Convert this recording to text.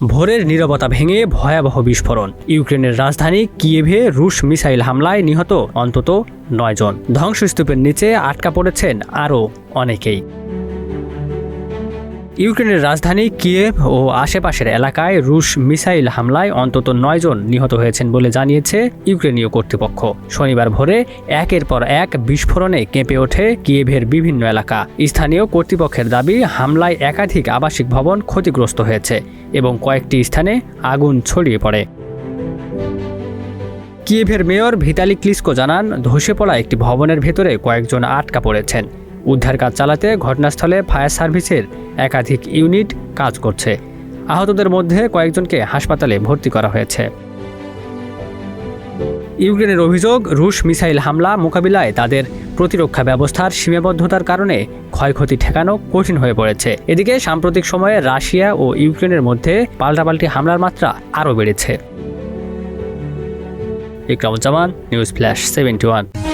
ভোরের নীরবতা ভেঙে ভয়াবহ বিস্ফোরণ। ইউক্রেনের রাজধানী কিয়েভে রুশ মিসাইল হামলায় নিহত অন্তত ৯ জন। ধ্বংসস্তূপের নিচে আটকা পড়েছেন আরও অনেকেই। ইউক্রেনের রাজধানী কিয়েভ ও আশেপাশের এলাকায় রুশ মিসাইল হামলায় অন্তত ৯ জন নিহত হয়েছেন বলে জানিয়েছে ইউক্রেনীয় কর্তৃপক্ষ। শনিবার ভোরে একের পর এক বিস্ফোরণে কেঁপে ওঠে কিয়েভের বিভিন্ন এলাকা। স্থানীয় কর্তৃপক্ষের দাবি, হামলায় একাধিক আবাসিক ভবন ক্ষতিগ্রস্ত হয়েছে এবং কয়েকটি স্থানে আগুন ছড়িয়ে পড়ে। কিয়েভের মেয়র ভিতালি ক্লিচকো জানান, ধসে পড়া একটি ভবনের ভেতরে কয়েকজন আটকা পড়েছেন। উদ্ধার কাজ চালাতে ঘটনাস্থলে ফায়ার সার্ভিসের একাধিক ইউনিট কাজ করছে। আহতদের মধ্যে কয়েকজনকে হাসপাতালে ভর্তি করা হয়েছে। ইউক্রেনের অভিযোগ, রুশ মিসাইল হামলা মোকাবিলায় তাদের প্রতিরক্ষা ব্যবস্থার সীমাবদ্ধতার কারণে ক্ষয়ক্ষতি ঠেকানো কঠিন হয়ে পড়েছে। এদিকে সাম্প্রতিক সময়ে রাশিয়া ও ইউক্রেনের মধ্যে পাল্টাপাল্টি হামলার মাত্রা আরও বেড়েছে। Ikramuzzaman, news flash 71।